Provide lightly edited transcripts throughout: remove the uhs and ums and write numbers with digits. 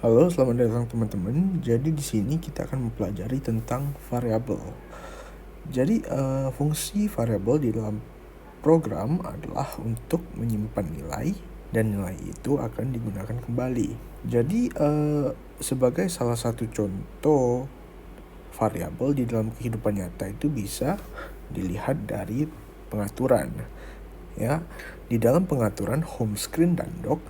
Halo, selamat datang teman-teman. Jadi di sini kita akan mempelajari tentang variabel. Jadi fungsi variabel di dalam program adalah untuk menyimpan nilai dan nilai itu akan digunakan kembali. Jadi sebagai salah satu contoh variabel di dalam kehidupan nyata itu bisa dilihat dari pengaturan. Ya, di dalam pengaturan home screen dan dock,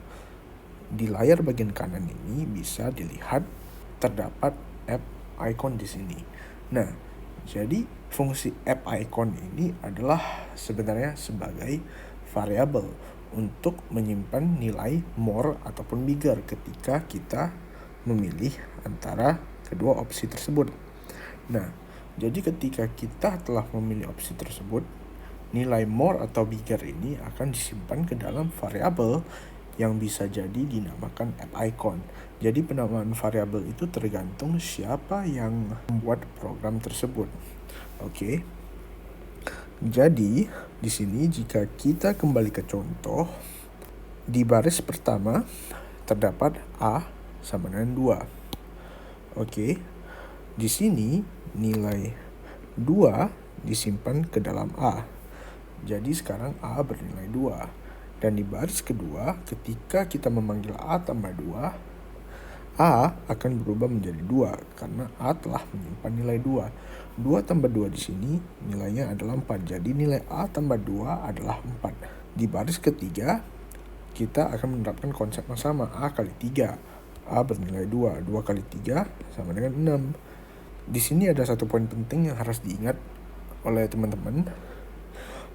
di layar bagian kanan ini bisa dilihat terdapat app icon di sini. Nah, jadi fungsi app icon ini adalah sebenarnya sebagai variabel untuk menyimpan nilai more ataupun bigger ketika kita memilih antara kedua opsi tersebut. Nah, jadi ketika kita telah memilih opsi tersebut, nilai more atau bigger ini akan disimpan ke dalam variabel yang bisa jadi dinamakan app icon. Jadi penamaan variabel itu tergantung siapa yang membuat program tersebut. Oke. Jadi di sini jika kita kembali ke contoh, di baris pertama terdapat A sama dengan 2. Oke. Di sini nilai 2 disimpan ke dalam A. Jadi sekarang A bernilai 2. Dan di baris kedua, ketika kita memanggil A tambah 2, A akan berubah menjadi 2 karena A telah menyimpan nilai 2. 2 tambah 2 di sini nilainya adalah 4. Jadi nilai A tambah 2 adalah 4. Di baris ketiga, kita akan menerapkan konsep yang sama, A kali 3. A bernilai 2. 2 kali 3 sama dengan 6. Di sini ada satu poin penting yang harus diingat oleh teman-teman.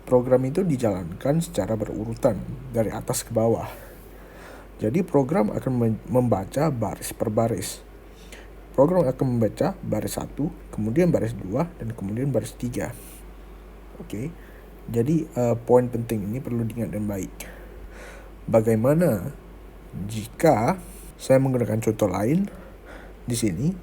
Program itu dijalankan secara berurutan dari atas ke bawah. Jadi program akan membaca baris per baris. Program akan membaca baris 1, kemudian baris 2, dan kemudian baris 3. Oke. Jadi poin penting ini perlu diingat dengan baik. Bagaimana jika saya menggunakan contoh lain di sini?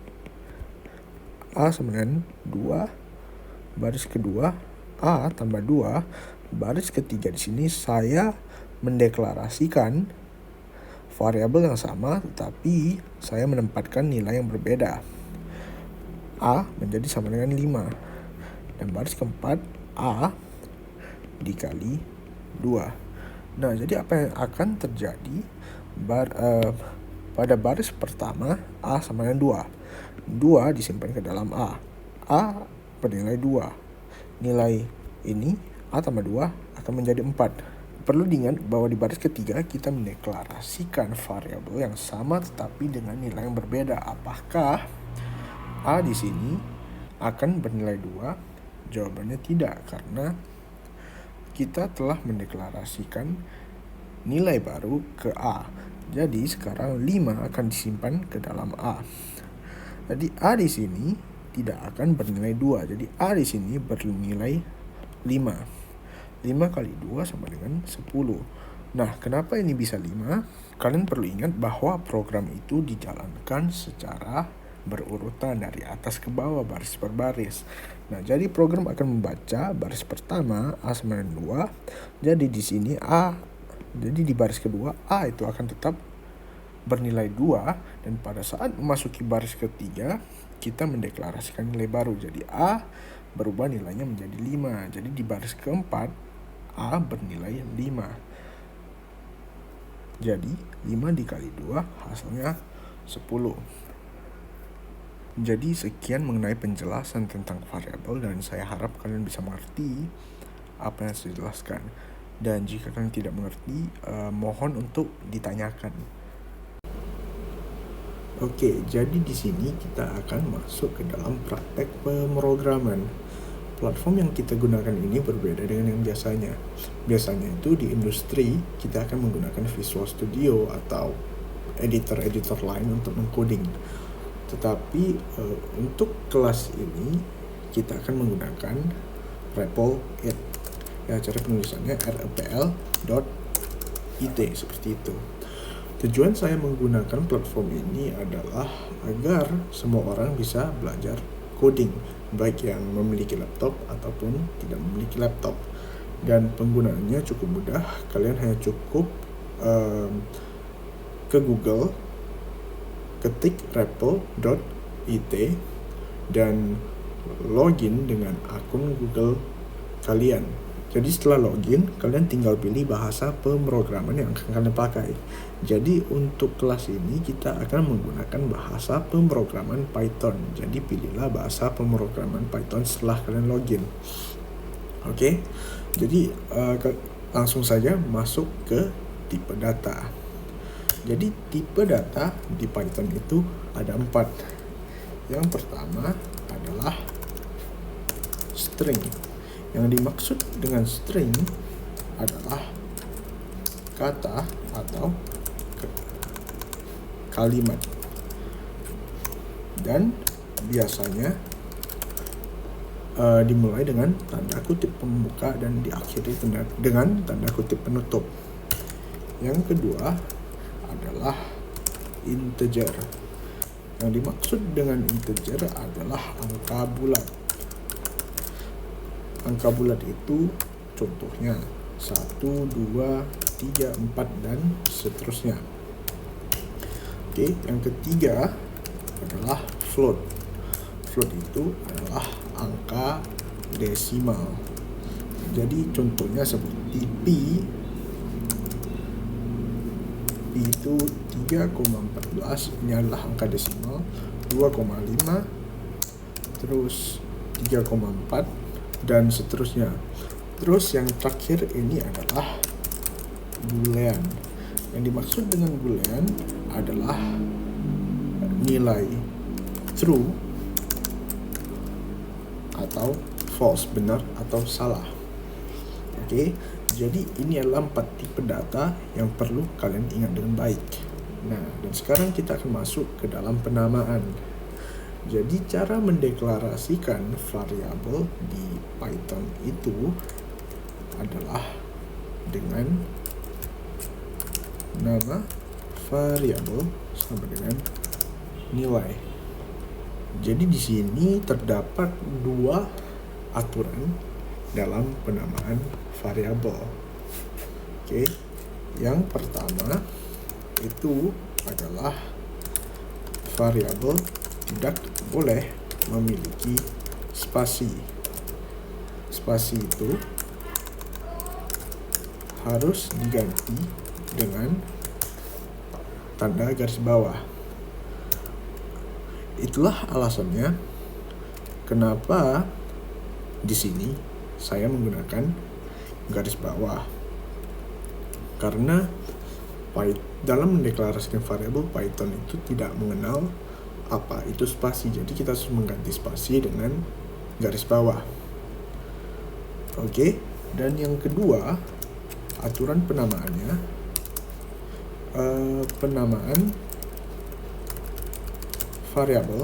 A sama dengan 2, baris kedua A tambah 2, baris ketiga di sini saya mendeklarasikan variabel yang sama tetapi saya menempatkan nilai yang berbeda. A menjadi sama dengan 5. Dan baris keempat A dikali 2. Nah, jadi apa yang akan terjadi pada baris pertama A sama dengan 2. 2 disimpan ke dalam A. A bernilai 2. Nilai ini A tambah 2 akan menjadi 4. Perlu diingat bahwa di baris ketiga kita mendeklarasikan variabel yang sama tetapi dengan nilai yang berbeda. Apakah A di sini akan bernilai 2? Jawabannya tidak, karena kita telah mendeklarasikan nilai baru ke A. Jadi sekarang 5 akan disimpan ke dalam A. Jadi A di sini tidak akan bernilai 2. Jadi A di sini bernilai 5. 5 kali 2 sama dengan 10. Nah, kenapa ini bisa 5? Kalian perlu ingat bahwa program itu dijalankan secara berurutan dari atas ke bawah, baris per baris. Nah, jadi program akan membaca baris pertama A sama dengan 2. Jadi di sini jadi di baris kedua A itu akan tetap bernilai 2, dan pada saat memasuki baris ketiga kita mendeklarasikan nilai baru. Jadi A berubah nilainya menjadi 5. Jadi di baris keempat A bernilai 5. Jadi 5 dikali 2 hasilnya 10. Jadi sekian mengenai penjelasan tentang variabel, dan saya harap kalian bisa mengerti apa yang saya jelaskan. Dan jika kalian tidak mengerti, mohon untuk ditanyakan. Oke, jadi di sini kita akan masuk ke dalam praktek pemrograman. Platform yang kita gunakan ini berbeda dengan yang biasanya. Biasanya itu di industri kita akan menggunakan Visual Studio atau editor-editor lain untuk mengcoding. Tetapi untuk kelas ini kita akan menggunakan REPL-it. Ya, cara penulisannya REPL.it seperti itu. Tujuan saya menggunakan platform ini adalah agar semua orang bisa belajar coding, baik yang memiliki laptop ataupun tidak memiliki laptop. Dan penggunaannya cukup mudah. Kalian hanya cukup ke Google, ketik repl.it dan login dengan akun Google kalian. Jadi setelah login, kalian tinggal pilih bahasa pemrograman yang akan kalian pakai. Jadi untuk kelas ini kita akan menggunakan bahasa pemrograman Python. Jadi pilihlah bahasa pemrograman Python setelah kalian login. Oke, jadi langsung saja masuk ke tipe data. Jadi tipe data di Python itu ada 4. Yang pertama adalah string. Yang dimaksud dengan string adalah kata atau kalimat. Dan biasanya dimulai dengan tanda kutip pembuka dan diakhiri dengan tanda kutip penutup. Yang kedua adalah integer. Yang dimaksud dengan integer adalah angka bulat. Angka bulat itu contohnya 1, 2, 3, 4, dan seterusnya. Oke, yang ketiga adalah float. Float itu adalah angka desimal. Jadi contohnya seperti P itu 3,14, ini adalah angka desimal, 2,5, terus 3,4, dan seterusnya. Terus yang terakhir ini adalah boolean. Yang dimaksud dengan boolean adalah nilai true atau false, benar atau salah. Oke, jadi ini adalah 4 tipe data yang perlu kalian ingat dengan baik. Nah, dan sekarang kita akan masuk ke dalam penamaan. Jadi cara mendeklarasikan variabel di Python itu adalah dengan nama variabel sama dengan nilai. Jadi di sini terdapat 2 aturan dalam penamaan variabel. Oke. Yang pertama itu adalah variabel tidak boleh memiliki spasi. Spasi itu harus diganti dengan tanda garis bawah. Itulah alasannya kenapa di sini saya menggunakan garis bawah. Karena dalam mendeklarasikan variabel, Python itu tidak mengenal apa itu spasi, jadi kita harus mengganti spasi dengan garis bawah. Oke, dan yang kedua aturan penamaannya, penamaan variabel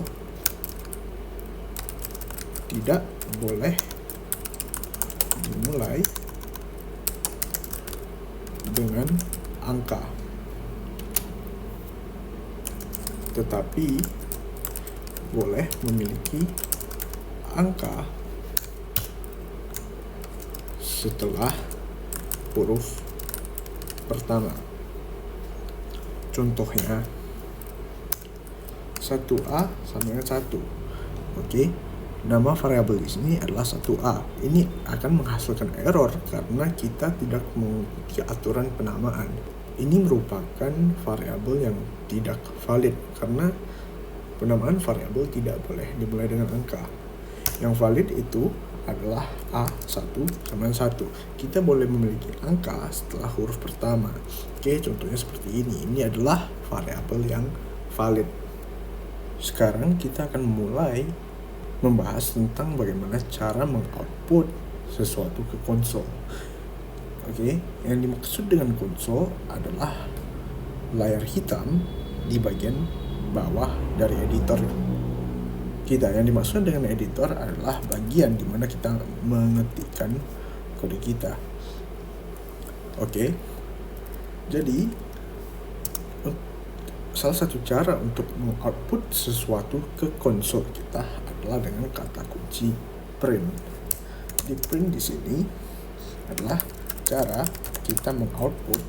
tidak boleh dimulai dengan angka, tetapi boleh memiliki angka setelah huruf pertama. Contohnya 1A sama dengan 1. Oke. Nama variabel di sini adalah 1A. Ini akan menghasilkan error karena kita tidak mengikuti aturan penamaan. Ini merupakan variabel yang tidak valid karena penamaan variabel tidak boleh dimulai dengan angka. Yang valid itu adalah A1 sama 1. Kita boleh memiliki angka setelah huruf pertama. Oke, contohnya seperti ini. Ini adalah variabel yang valid. Sekarang kita akan mulai membahas tentang bagaimana cara mengoutput sesuatu ke konsol. Oke, yang dimaksud dengan konsol adalah layar hitam di bagian bawah dari editor kita. Yang dimaksud dengan editor adalah bagian di mana kita mengetikkan kode kita. Oke. Jadi salah satu cara untuk mengoutput sesuatu ke konsol kita adalah dengan kata kunci print. Di print di sini adalah cara kita mengoutput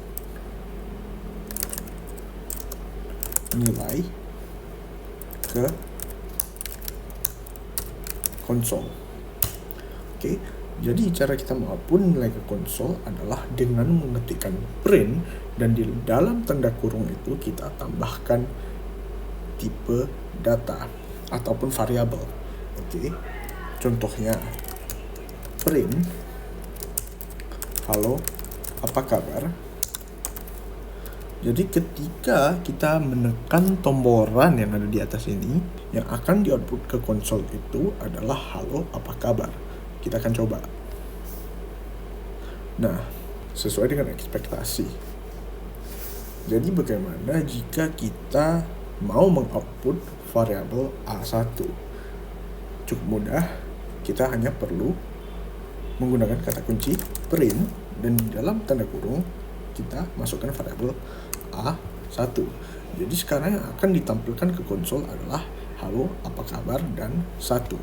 nilai ke konsol. Oke, jadi cara kita mengoutput nilai ke konsol adalah dengan mengetikkan print, dan di dalam tanda kurung itu kita tambahkan tipe data ataupun variabel. Oke, contohnya print halo apa kabar. Jadi ketika kita menekan tombol run yang ada di atas ini, yang akan di-output ke konsol itu adalah halo apa kabar. Kita akan coba. Nah, sesuai dengan ekspektasi. Jadi bagaimana jika kita mau mengoutput variabel A1? Cukup mudah, kita hanya perlu menggunakan kata kunci print, dan di dalam tanda kurung kita masukkan variabel A1. Jadi sekarang yang akan ditampilkan ke konsol adalah halo apa kabar dan 1.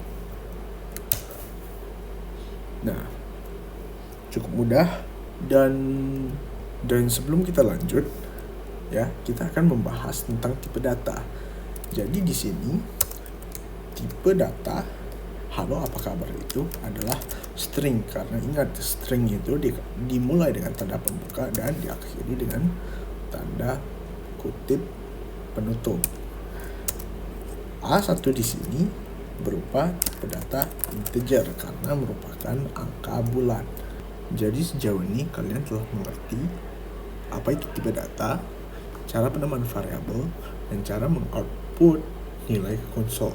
Nah, cukup mudah, dan sebelum kita lanjut ya, kita akan membahas tentang tipe data. Jadi di sini tipe data halo apa kabar itu adalah string, karena ingat string itu dimulai dengan tanda pembuka dan diakhiri dengan tanda kutip penutup. A1 di sini berupa tipe data integer karena merupakan angka bulat. Jadi sejauh ini kalian telah mengerti apa itu tipe data, cara penamaan variabel, dan cara mengoutput nilai ke konsol.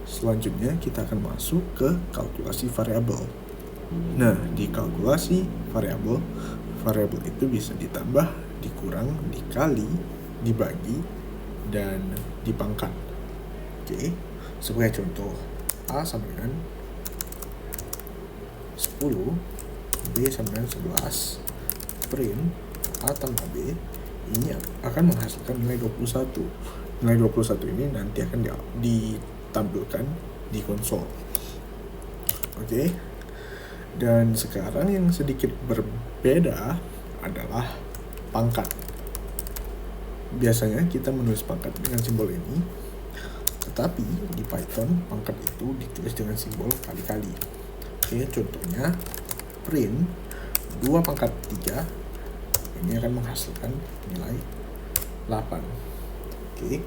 Selanjutnya kita akan masuk ke kalkulasi variabel. Nah, di kalkulasi variabel itu bisa ditambah, dikurang, dikali, dibagi, dan dipangkat. Oke, sebagai contoh, A sama dengan 10, B sama dengan 11, print A tambah B, ini akan menghasilkan nilai 21. Nilai 21 ini nanti akan ditampilkan di konsol. Oke. Dan sekarang yang sedikit berbeda adalah pangkat. Biasanya kita menulis pangkat dengan simbol ini, tetapi di Python pangkat itu ditulis dengan simbol kali-kali. Oke, contohnya print 2 pangkat 3, ini akan menghasilkan nilai 8. Oke,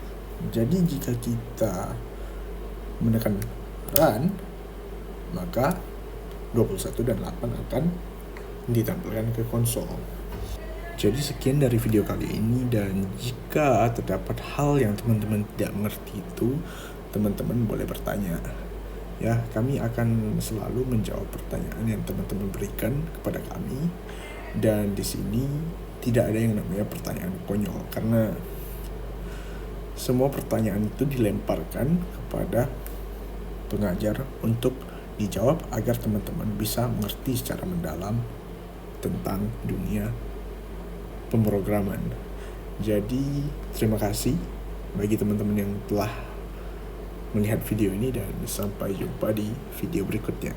jadi jika kita menekan run, maka 21 dan 8 akan ditampilkan ke konsol. Jadi sekian dari video kali ini, dan jika terdapat hal yang teman-teman tidak mengerti itu, teman-teman boleh bertanya. Ya, kami akan selalu menjawab pertanyaan yang teman-teman berikan kepada kami. Dan di sini tidak ada yang namanya pertanyaan konyol, karena semua pertanyaan itu dilemparkan kepada pengajar untuk dijawab agar teman-teman bisa mengerti secara mendalam tentang dunia pemrograman. Jadi terima kasih bagi teman-teman yang telah melihat video ini, dan sampai jumpa di video berikutnya.